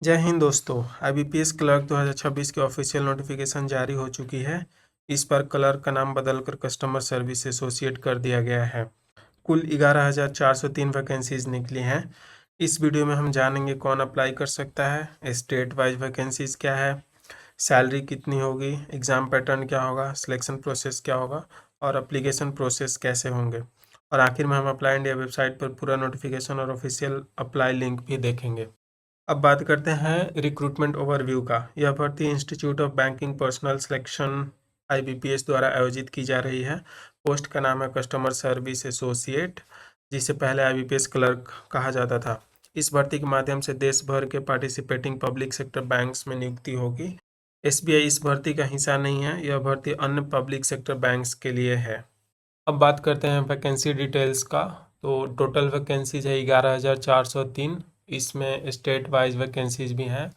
जय हिंद दोस्तों। IBPS clerk 2026 की ऑफिशियल नोटिफिकेशन जारी हो चुकी है। इस पर क्लर्क का नाम बदलकर कस्टमर सर्विस एसोसिएट कर दिया गया है। कुल 11,403 वैकेंसीज निकली हैं। इस वीडियो में हम जानेंगे कौन अप्लाई कर सकता है, स्टेट वाइज वैकेंसीज क्या है, सैलरी कितनी होगी, एग्ज़ाम पैटर्न क्या होगा, सिलेक्शन प्रोसेस क्या होगा और एप्लीकेशन प्रोसेस कैसे होंगे। और आखिर में हम अप्लाई इंडिया वेबसाइट पर पूरा नोटिफिकेशन और ऑफिशियल अप्लाई लिंक भी देखेंगे। अब बात करते हैं रिक्रूटमेंट ओवरव्यू का। यह भर्ती institute of banking personal selection IBPS द्वारा आयोजित की जा रही है। पोस्ट का नाम है कस्टमर सर्विस एसोसिएट, जिसे पहले IBPS क्लर्क कहा जाता था। इस भर्ती के माध्यम से देश भर के पार्टिसिपेटिंग पब्लिक सेक्टर बैंक्स में नियुक्ति होगी। SBI इस भर्ती का हिस्सा नहीं है। यह भर्ती अन्य पब्लिक सेक्टर बैंक्स के लिए है। अब बात करते हैं वैकेंसी डिटेल्स का। तो टोटल वैकेंसीज है 11,403। इसमें स्टेट वाइज वैकेंसीज भी हैं,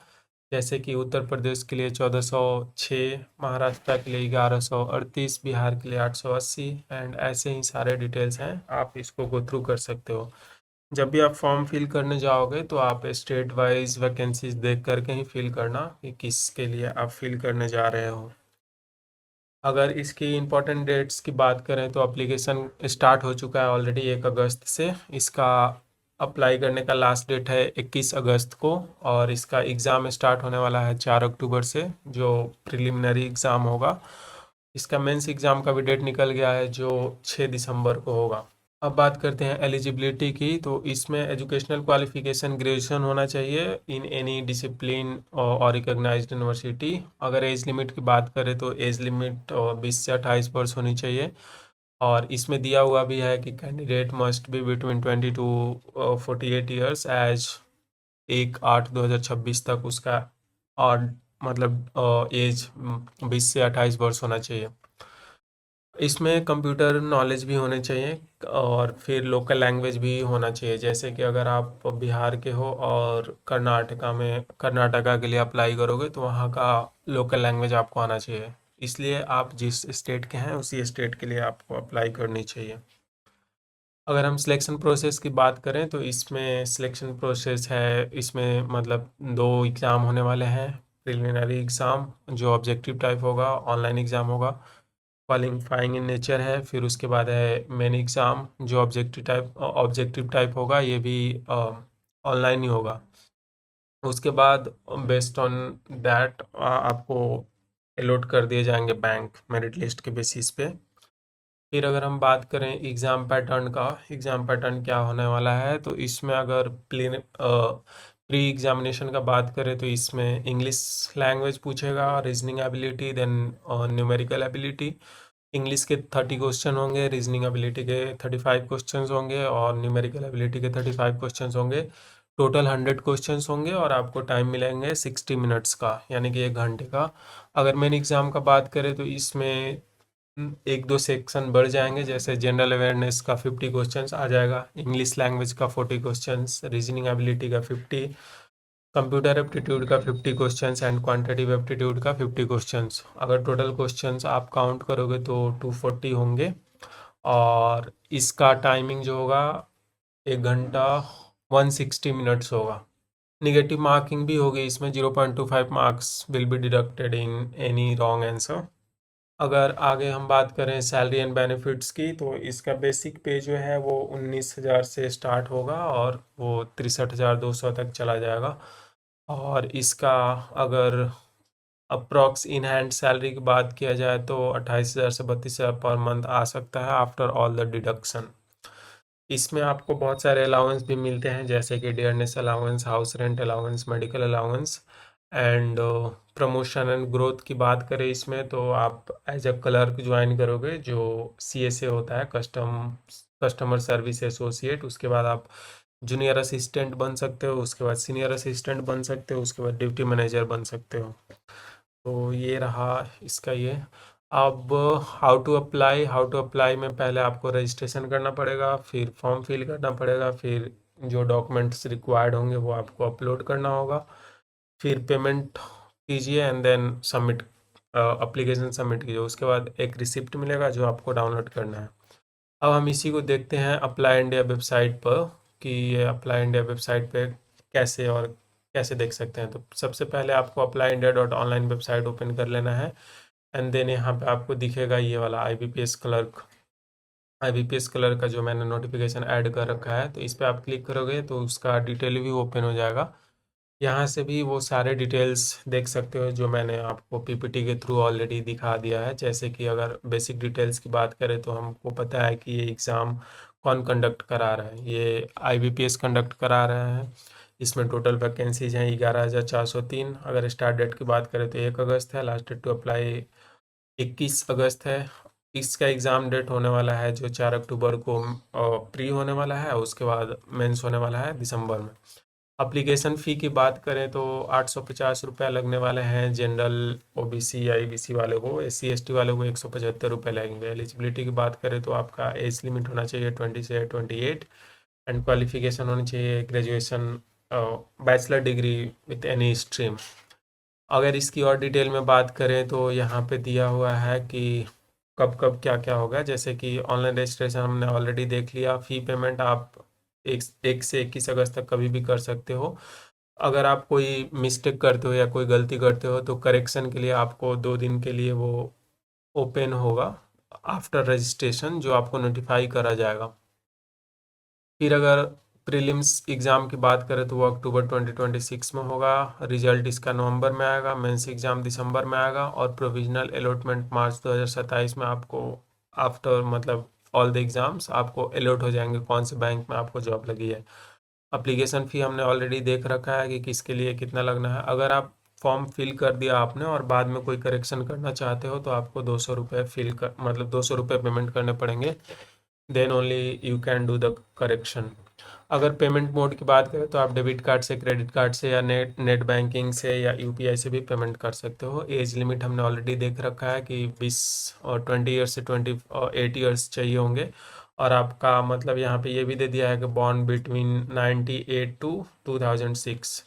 जैसे कि उत्तर प्रदेश के लिए 1406, महाराष्ट्र के लिए 1138, बिहार के लिए 880 एंड ऐसे ही सारे डिटेल्स हैं। आप इसको गो थ्रू कर सकते हो। जब भी आप फॉर्म फिल करने जाओगे तो आप स्टेट वाइज वैकेंसीज देख करके ही फिल करना कि किसके लिए आप फिल करने जा रहे हो। अगर इसकी इम्पोर्टेंट डेट्स की बात करें तो एप्लीकेशन स्टार्ट हो चुका है ऑलरेडी 1 अगस्त से। इसका अप्लाई करने का लास्ट डेट है 21 अगस्त को और इसका एग्ज़ाम स्टार्ट होने वाला है 4 अक्टूबर से, जो प्रिलिमिनरी एग्ज़ाम होगा। इसका मेंस एग्ज़ाम का भी डेट निकल गया है, जो 6 दिसंबर को होगा। अब बात करते हैं एलिजिबिलिटी की। तो इसमें एजुकेशनल क्वालिफिकेशन ग्रेजुएशन होना चाहिए इन एनी डिसिप्लिन और रिकॉग्नाइज्ड यूनिवर्सिटी। अगर एज लिमिट की बात करें तो एज लिमिट 20 से 28 वर्ष होनी चाहिए। और इसमें दिया हुआ भी है कि candidate must be between 20 to 48 years age 1/8/2026 तक उसका और मतलब एज 20 से 28 वर्ष होना चाहिए। इसमें कंप्यूटर नॉलेज भी होने चाहिए और फिर लोकल लैंग्वेज भी होना चाहिए। जैसे कि अगर आप बिहार के हो और कर्नाटका के लिए अप्लाई करोगे तो वहाँ का लोकल लैंग्वेज आपको आना चाहिए। इसलिए आप जिस स्टेट के हैं उसी स्टेट के लिए आपको अप्लाई करनी चाहिए। अगर हम सिलेक्शन प्रोसेस की बात करें तो इसमें सिलेक्शन प्रोसेस है, इसमें मतलब 2 एग्ज़ाम होने वाले हैं। प्रिलिमिनरी एग्ज़ाम जो ऑब्जेक्टिव टाइप होगा, ऑनलाइन एग्ज़ाम होगा, क्वालिफाइंग इन नेचर है। फिर उसके बाद है मेन एग्ज़ाम जो ऑब्जेक्टिव टाइप होगा, ये भी ऑनलाइन ही होगा। उसके बाद बेस्ड ऑन दैट आपको अलॉट कर दिए जाएंगे बैंक मेरिट लिस्ट के बेसिस पे। फिर अगर हम बात करें एग्ज़ाम पैटर्न का, एग्ज़ाम पैटर्न क्या होने वाला है, तो इसमें अगर प्री एग्जामिनेशन का बात करें तो इसमें इंग्लिश लैंग्वेज पूछेगा, reasoning ability, then numerical ability. English के 30 क्वेश्चन होंगे, रीजनिंग एबिलिटी के 35 क्वेश्चन होंगे और न्यूमेरिकल एबिलिटी के 35 क्वेश्चन होंगे। टोटल 100 क्वेश्चन होंगे और आपको टाइम मिलेंगे 60 मिनट्स का, यानी कि 1 घंटे का। अगर मेन एग्ज़ाम का बात करें तो इसमें 1-2 सेक्शन बढ़ जाएंगे, जैसे जनरल अवेयरनेस का 50 क्वेश्चंस आ जाएगा, इंग्लिश लैंग्वेज का 40 क्वेश्चंस, रीजनिंग एबिलिटी का 50, कंप्यूटर एप्टीट्यूड का 50 क्वेश्चंस एंड क्वांटिटेटिव एप्टीट्यूड का 50 क्वेश्चंस। अगर टोटल क्वेश्चंस आप काउंट करोगे तो 240 होंगे। और इसका टाइमिंग जो होगा 1 घंटा 160 मिनट्स होगा। निगेटिव मार्किंग भी होगी इसमें, 0.25 marks will be deducted in any wrong answer. अगर आगे हम बात करें सैलरी एंड बेनिफिट्स की, तो इसका बेसिक पे जो है वो 19,000 से स्टार्ट होगा और वो 63,200 तक चला जाएगा। और इसका अगर अप्रॉक्स इन हैंड सैलरी की बात किया जाए तो 28,000 से 32,000 पर मंथ आ सकता है आफ्टर ऑल द डिडक्शन। इसमें आपको बहुत सारे अलाउंस भी मिलते हैं, जैसे कि dearness allowance, house rent allowance, medical allowance and promotion and growth की बात करें इसमें तो आप एज अ क्लर्क ज्वाइन करोगे, जो CSA होता है, कस्टमर सर्विस एसोसिएट। उसके बाद आप जूनियर असिस्टेंट बन सकते हो, उसके बाद सीनियर असिस्टेंट बन सकते हो, उसके बाद ड्यूटी मैनेजर बन सकते हो। तो ये रहा इसका ये। अब हाउ टू अप्लाई में पहले आपको रजिस्ट्रेशन करना पड़ेगा, फिर फॉर्म फिल करना पड़ेगा, फिर जो डॉक्यूमेंट्स रिक्वायर्ड होंगे वो आपको अपलोड करना होगा, फिर पेमेंट कीजिए and then submit, application submit कीजिए। उसके बाद एक रिसिप्ट मिलेगा जो आपको डाउनलोड करना है। अब हम इसी को देखते हैं अप्लाई इंडिया वेबसाइट पर कि ये अप्लाई इंडिया वेबसाइट पे कैसे और कैसे देख सकते हैं? तो सबसे पहले आपको applyindia.online वेबसाइट ओपन कर लेना है एंड देन यहाँ पे आपको दिखेगा ये वाला आईबीपीएस क्लर्क का जो मैंने नोटिफिकेशन ऐड कर रखा है, तो इस पर आप क्लिक करोगे तो उसका डिटेल भी ओपन हो जाएगा। यहाँ से भी वो सारे डिटेल्स देख सकते हो जो मैंने आपको पीपीटी के थ्रू ऑलरेडी दिखा दिया है। जैसे कि अगर बेसिक डिटेल्स की बात करें तो हमको पता है कि ये एग्ज़ाम कौन कंडक्ट करा रहा है, ये आईबीपीएस कंडक्ट करा रहे हैं। इसमें टोटल वैकेंसीज हैं 11,403। अगर स्टार्ट डेट की बात करें तो 1 अगस्त है, लास्ट डेट टू अप्लाई 21 अगस्त है। इसका एग्ज़ाम डेट होने वाला है जो 4 अक्टूबर को प्री होने वाला है, उसके बाद मेंस होने वाला है दिसंबर में। एप्लीकेशन फ़ी की बात करें तो 850 रुपये लगने वाले हैं जनरल ओबीसी या ईबीसी वाले को। एससी एसटी वाले को 175 रुपये लगेंगे। एलिजिबिलिटी की बात करें तो आपका एज लिमिट होना चाहिए 20 से 28 एंड क्वालिफिकेशन होनी चाहिए graduation, bachelor degree with any stream. अगर इसकी और डिटेल में बात करें तो यहाँ पे दिया हुआ है कि कब कब क्या क्या होगा। जैसे कि ऑनलाइन रजिस्ट्रेशन हमने ऑलरेडी देख लिया। फ़ी पेमेंट आप 1 से 21 अगस्त तक कभी भी कर सकते हो। अगर आप कोई मिस्टेक करते हो या कोई गलती करते हो तो करेक्शन के लिए आपको 2 दिन के लिए वो ओपन होगा आफ्टर रजिस्ट्रेशन, जो आपको नोटिफाई करा जाएगा। फिर अगर प्रीलिम्स एग्ज़ाम की बात करें तो वो अक्टूबर 2026 में होगा। रिजल्ट इसका नवंबर में आएगा। मेंस एग्ज़ाम दिसंबर में आएगा और प्रोविजनल अलॉटमेंट मार्च 2027 में आपको आफ्टर मतलब ऑल द एग्ज़ाम्स आपको अलॉट हो जाएंगे कौन से बैंक में आपको जॉब लगी है। एप्लीकेशन फ़ी हमने ऑलरेडी देख रखा है कि किसके लिए कितना लगना है। अगर आप फॉर्म फिल कर दिया आपने और बाद में कोई करेक्शन करना चाहते हो तो आपको 200 रुपये मतलब 200 रुपये पेमेंट करने पड़ेंगे। Then only you can do the correction. अगर पेमेंट मोड की बात करें तो आप डेबिट कार्ड से, क्रेडिट कार्ड से या नेट नेट बैंकिंग से या यूपीआई से भी पेमेंट कर सकते हो। एज लिमिट हमने ऑलरेडी देख रखा है कि 20 और 20 ईयर्स से 28 ईयर्स चाहिए होंगे। और आपका मतलब यहाँ पे ये भी दे दिया है कि born between 98 to 2006।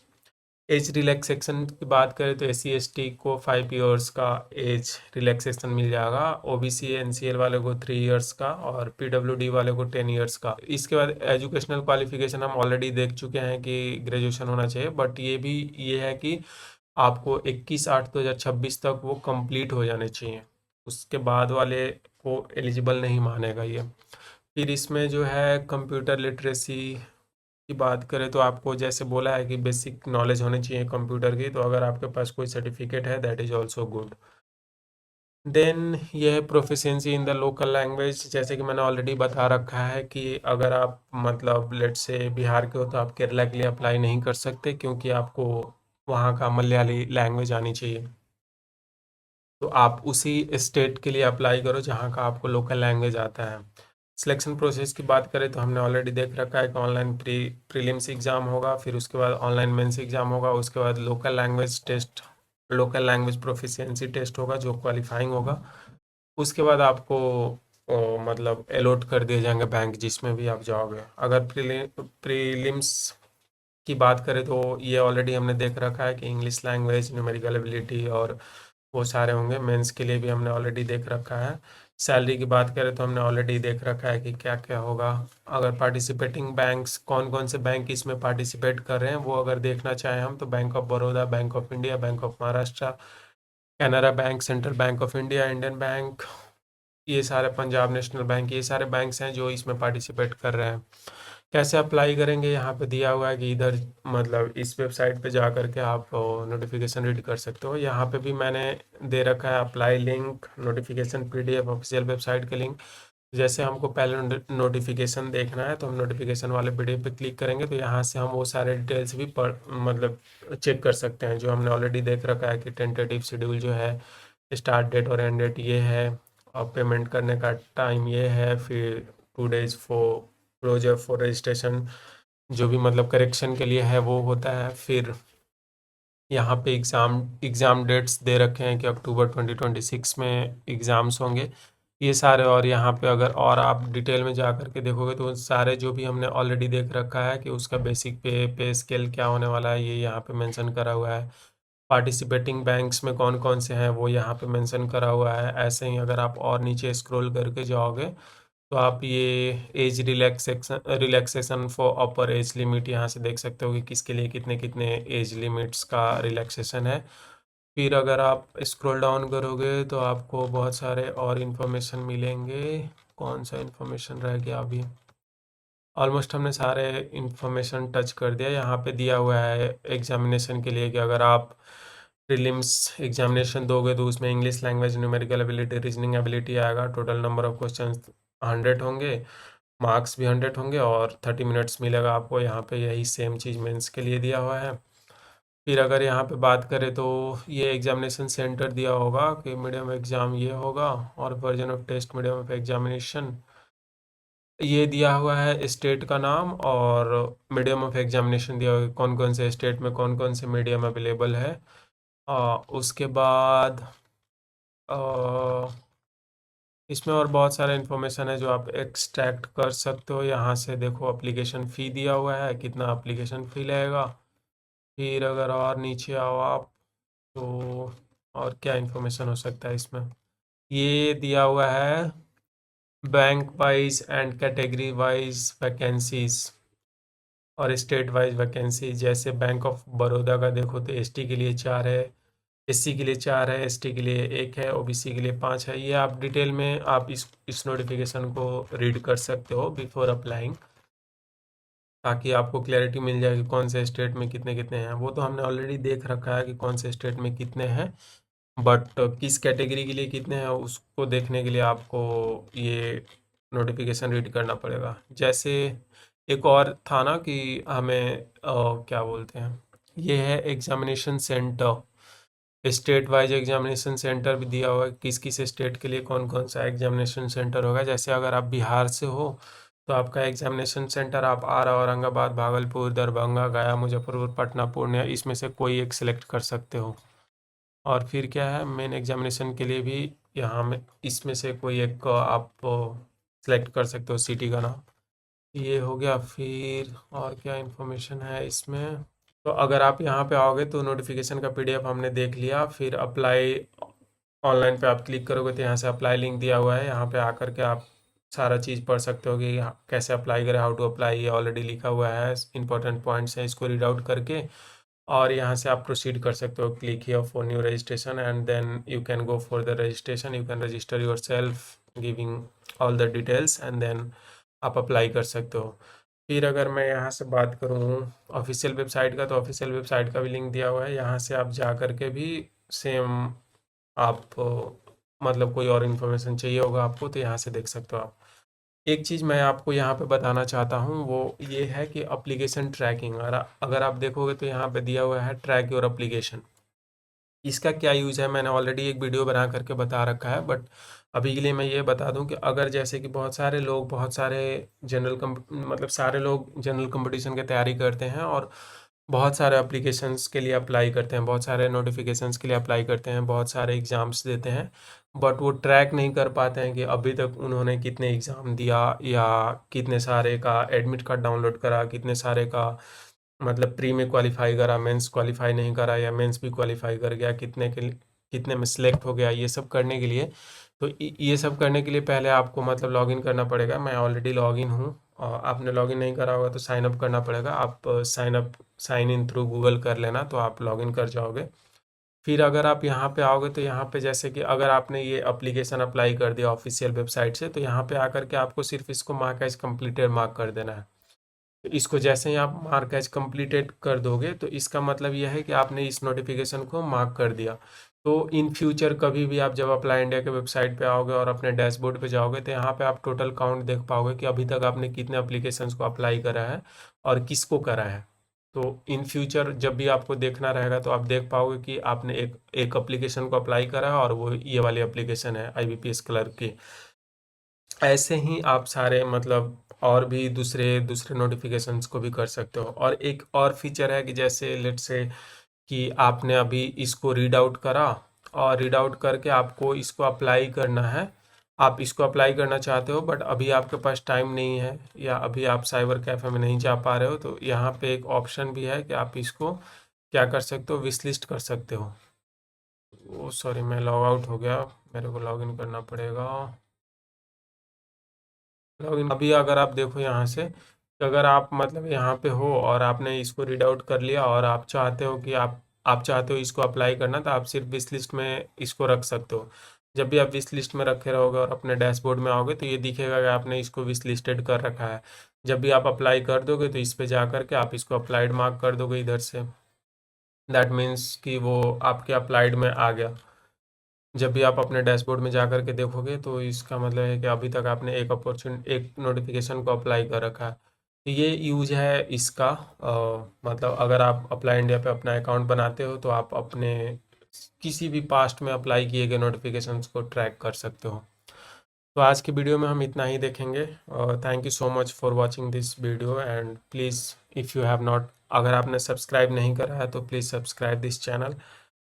Age relaxation की बात करें तो एससी एसटी को 5 ईयर्स का एज रिलैक्सेशन मिल जाएगा। ओबीसी एनसीएल वाले को 3 ईयर्स का और पीडब्ल्यूडी वाले को 10 ईयर्स का। इसके बाद एजुकेशनल क्वालिफिकेशन हम ऑलरेडी देख चुके हैं कि ग्रेजुएशन होना चाहिए, बट ये है कि आपको 21/8/2026 तक वो कंप्लीट हो जाने चाहिए। उसके बाद वाले को एलिजिबल नहीं मानेगा ये। फिर इसमें जो है कंप्यूटर लिटरेसी की बात करें तो आपको जैसे बोला है कि बेसिक नॉलेज होनी चाहिए कंप्यूटर की, तो अगर आपके पास कोई सर्टिफिकेट है that is also good. Then ये है proficiency in the local language. जैसे कि मैंने ऑलरेडी बता रखा है कि अगर आप मतलब लेट से बिहार के हो तो आप केरला के लिए अप्लाई नहीं कर सकते क्योंकि आपको वहाँ का मलयाली लैंग्वेज आनी चाहिए। तो आप उसी स्टेट के लिए अप्लाई करो जहाँ का आपको लोकल लैंग्वेज आता है। सिलेक्शन प्रोसेस की बात करें तो हमने ऑलरेडी देख रखा है कि ऑनलाइन प्रीलिम्स एग्ज़ाम होगा, फिर उसके बाद ऑनलाइन मेंस एग्ज़ाम होगा, उसके बाद लोकल लैंग्वेज प्रोफिशिएंसी टेस्ट होगा जो क्वालिफाइंग होगा। उसके बाद आपको मतलब अलॉट कर दिए जाएंगे बैंक जिसमें भी आप जाओगे। अगर प्रीलिम्स की बात करें तो ये ऑलरेडी हमने देख रखा है कि इंग्लिश लैंग्वेज, न्यूमेरिकल एबिलिटी और वो सारे होंगे। मेंस के लिए भी हमने ऑलरेडी देख रखा है। सैलरी की बात करें तो हमने ऑलरेडी देख रखा है कि क्या क्या होगा। अगर पार्टिसिपेटिंग बैंक्स कौन कौन से बैंक इसमें पार्टिसिपेट कर रहे हैं वो अगर देखना चाहें हम तो bank of Baroda, bank of India, bank of Maharashtra, Canara bank, central bank of India, Indian bank, ये सारे पंजाब नेशनल बैंक, ये सारे बैंक्स हैं जो इसमें पार्टिसिपेट कर रहे हैं। कैसे अप्लाई करेंगे यहाँ पे दिया हुआ है कि इधर मतलब इस वेबसाइट पे जा करके आप नोटिफिकेशन रीड कर सकते हो। यहाँ पे भी मैंने दे रखा है apply link, notification PDF, official website के लिंक। जैसे हमको पहले नोटिफिकेशन देखना है तो हम नोटिफिकेशन वाले पीडीएफ पे क्लिक करेंगे तो यहाँ से हम वो सारे डिटेल्स भी पढ़ मतलब चेक कर सकते हैं जो हमने ऑलरेडी देख रखा है कि टेंटेटिव शेड्यूल जो है, स्टार्ट डेट और एंड डेट ये है, और पेमेंट करने का टाइम ये है, फिर 2 days for closure for registration जो भी मतलब करेक्शन के लिए है वो होता है। फिर यहाँ पे एग्ज़ाम डेट्स दे रखे हैं कि अक्टूबर 2026 में एग्ज़ाम्स होंगे ये सारे। और यहाँ पे अगर और आप डिटेल में जा कर के देखोगे तो सारे जो भी हमने ऑलरेडी देख रखा है कि उसका बेसिक पे स्केल क्या होने वाला है ये यहाँ पे मेंशन करा हुआ है। पार्टिसिपेटिंग बैंक्स में कौन कौन से हैं वो यहाँ पे मेंशन करा हुआ है। ऐसे ही अगर आप और नीचे स्क्रॉल करके जाओगे तो आप ये age relaxation for upper age limit यहाँ से देख सकते हो कि किसके लिए कितने कितने एज लिमिट्स का रिलैक्सेशन है। फिर अगर आप स्क्रॉल डाउन करोगे तो आपको बहुत सारे और इन्फॉर्मेशन मिलेंगे। कौन सा इन्फॉर्मेशन रह गया अभी? ऑलमोस्ट हमने सारे इन्फॉर्मेशन टच कर दिया। यहाँ पे दिया हुआ है एग्जामिनेशन के लिए कि अगर आप प्रीलिम्स एग्जामिनेशन दोगे तो उसमें English language, numerical ability, reasoning ability आएगा। टोटल नंबर ऑफ क्वेश्चन 100 होंगे, मार्क्स भी 100 होंगे और 30 मिनट्स मिलेगा आपको। यहाँ पे यही सेम चीज़ मेंस के लिए दिया हुआ है। फिर अगर यहाँ पे बात करें तो ये एग्जामिनेशन सेंटर दिया होगा कि मीडियम एग्ज़ाम ये होगा और version of test medium of examination ये दिया हुआ है, स्टेट का नाम और मीडियम ऑफ एग्जामिनेशन दिया हुआ है, कौन कौन से स्टेट में कौन कौन से मीडियम अवेलेबल है। उसके बाद इसमें और बहुत सारा इन्फॉर्मेशन है जो आप एक्सट्रैक्ट कर सकते हो यहाँ से। देखो एप्लीकेशन फ़ी दिया हुआ है, कितना एप्लीकेशन फ़ी लगेगा। फिर अगर और नीचे आओ आप तो और क्या इन्फॉर्मेशन हो सकता है इसमें, ये दिया हुआ है bank wise and category wise vacancies और स्टेट वाइज वैकेंसी। जैसे बैंक ऑफ बड़ौदा का देखो तो एसटी के लिए 4 है, एससी के लिए 4 है, एसटी के लिए 1 है, ओबीसी के लिए 5 है। ये आप डिटेल में आप इस नोटिफिकेशन को रीड कर सकते हो बिफोर अप्लाइंग, ताकि आपको क्लैरिटी मिल जाए कि कौन से स्टेट में कितने कितने हैं। वो तो हमने ऑलरेडी देख रखा है कि कौन से स्टेट में कितने हैं, बट किस कैटेगरी के लिए कितने हैं उसको देखने के लिए आपको ये नोटिफिकेशन रीड करना पड़ेगा। जैसे एक और था ना कि हमें क्या बोलते हैं, ये है examination centre, state wise examination centre भी दिया हुआ है किस किस स्टेट के लिए कौन कौन सा एग्जामिनेशन सेंटर होगा। जैसे अगर आप बिहार से हो तो आपका एग्जामिनेशन सेंटर आप आरा, औरंगाबाद, भागलपुर, दरभंगा, गया, मुजफ्फरपुर, पटना, पूर्णिया इसमें से कोई एक सिलेक्ट कर सकते हो। और फिर क्या है, मेन एग्जामिनेशन के लिए भी यहाँ में इसमें से कोई एक आप सेलेक्ट कर सकते हो सिटी का नाम। ये हो गया। फिर और क्या इन्फॉर्मेशन है इसमें, तो अगर आप यहाँ पे आओगे तो नोटिफिकेशन का पीडीएफ हमने देख लिया। फिर अप्लाई ऑनलाइन पे आप क्लिक करोगे तो यहाँ से अप्लाई लिंक दिया हुआ है, यहाँ पे आकर के आप सारा चीज़ पढ़ सकते हो कि कैसे अप्लाई करें, हाउ टू अप्लाई, ये ऑलरेडी लिखा हुआ है, इंपॉर्टेंट पॉइंट्स हैं, इसको रीड आउट करके और यहाँ से आप प्रोसीड कर सकते हो। Click here for new registration and then you can go for the registration, you can register yourself giving all the details and then आप अप्लाई कर सकते हो। फिर अगर मैं यहाँ से बात करूँ ऑफिशियल वेबसाइट का, तो ऑफिशियल वेबसाइट का भी लिंक दिया हुआ है, यहाँ से आप जा कर के भी सेम आप मतलब कोई और इन्फॉर्मेशन चाहिए होगा आपको तो यहाँ से देख सकते हो आप। एक चीज़ मैं आपको यहाँ पे बताना चाहता हूँ वो ये है कि एप्लीकेशन ट्रैकिंग, अगर आप देखोगे तो यहाँ पे दिया हुआ है ट्रैक योर एप्लीकेशन। इसका क्या यूज़ है मैंने ऑलरेडी एक वीडियो बना करके बता रखा है, बट अभी के लिए मैं ये बता दूं कि अगर जैसे कि बहुत सारे लोग बहुत सारे मतलब सारे लोग जनरल कंपटीशन की तैयारी करते हैं और बहुत सारे एप्लीकेशंस के लिए अप्लाई करते हैं, बहुत सारे नोटिफिकेशंस के लिए अप्लाई करते हैं, बहुत सारे एग्ज़ाम्स देते हैं, बट वो ट्रैक नहीं कर पाते हैं कि अभी तक उन्होंने कितने एग्ज़ाम दिया या कितने सारे का एडमिट कार्ड डाउनलोड करा, कितने सारे का मतलब प्री में क्वालिफाई करा, मेंस क्वालिफाई नहीं करा या मेंस भी क्वालिफाई कर गया, कितने में सिलेक्ट हो गया। ये सब करने के लिए तो ये सब करने के लिए पहले आपको मतलब लॉगिन करना पड़ेगा। मैं ऑलरेडी लॉगिन हूँ और आपने लॉगिन नहीं करा होगा तो साइन अप करना पड़ेगा। आप साइन इन थ्रू गूगल कर लेना तो आप लॉगिन कर जाओगे। फिर अगर आप यहाँ पे आओगे तो यहाँ पे जैसे कि अगर आपने ये एप्लीकेशन अप्लाई कर दिया ऑफिशियल वेबसाइट से तो यहाँ पे आकर के आपको सिर्फ इसको मार्क एज कम्प्लीटेड मार्क कर देना है। तो इसको जैसे ही आप मार्क एज कम्प्लीटेड कर दोगे तो इसका मतलब यह है कि आपने इस नोटिफिकेशन को मार्क कर दिया। तो इन फ्यूचर कभी भी आप जब अप्लाई इंडिया के वेबसाइट पे आओगे और अपने डैशबोर्ड पे जाओगे तो यहाँ पे आप टोटल काउंट देख पाओगे कि अभी तक आपने कितने अप्लीकेशंस को अप्लाई करा है और किसको करा है। तो इन फ्यूचर जब भी आपको देखना रहेगा तो आप देख पाओगे कि आपने एक एक एप्लीकेशन को अप्लाई करा है और वो ये वाली एप्लीकेशन है IBPS क्लर्क की। ऐसे ही आप सारे मतलब और भी दूसरे दूसरे नोटिफिकेशंस को भी कर सकते हो। और एक और फीचर है कि जैसे लेट से कि आपने अभी इसको रीड आउट करा और रीड आउट करके आपको इसको अप्लाई करना है, आप इसको अप्लाई करना चाहते हो बट अभी आपके पास टाइम नहीं है या अभी आप साइबर कैफ़े में नहीं जा पा रहे हो तो यहाँ पे एक ऑप्शन भी है कि आप इसको क्या कर सकते हो, विश लिस्ट कर सकते हो। ओ सॉरी, मैं लॉग आउट हो गया, मेरे को लॉग इन करना पड़ेगा। लॉगिन अभी अगर आप देखो यहाँ से, अगर आप मतलब यहाँ पे हो और आपने इसको रीड आउट कर लिया और आप चाहते हो कि आप चाहते हो इसको अप्लाई करना, तो आप सिर्फ विश लिस्ट में इसको रख सकते हो। जब भी आप विश लिस्ट में रखे रहोगे और अपने डैशबोर्ड में आओगे तो ये दिखेगा कि आपने इसको विश लिस्टेड कर रखा है। जब भी आप अप्लाई कर दोगे तो इस पे जा करके आप इसको अप्लाइड मार्क कर दोगे इधर से। दैट मीन्स कि वो आपके अप्लाइड में आ गया। जब भी आप अपने डैशबोर्ड में जा कर के देखोगे तो इसका मतलब है कि अभी तक आपने एक नोटिफिकेशन को अप्लाई कर रखा है। तो ये यूज है इसका। मतलब अगर आप अप्लाई इंडिया पे अपना अकाउंट बनाते हो तो आप अपने किसी भी पास्ट में अप्लाई किए गए नोटिफिकेशंस को ट्रैक कर सकते हो। तो आज की वीडियो में हम इतना ही देखेंगे। Thank you so much for watching this video and please if you have not, अगर आपने सब्सक्राइब नहीं करा है तो प्लीज़ सब्सक्राइब दिस चैनल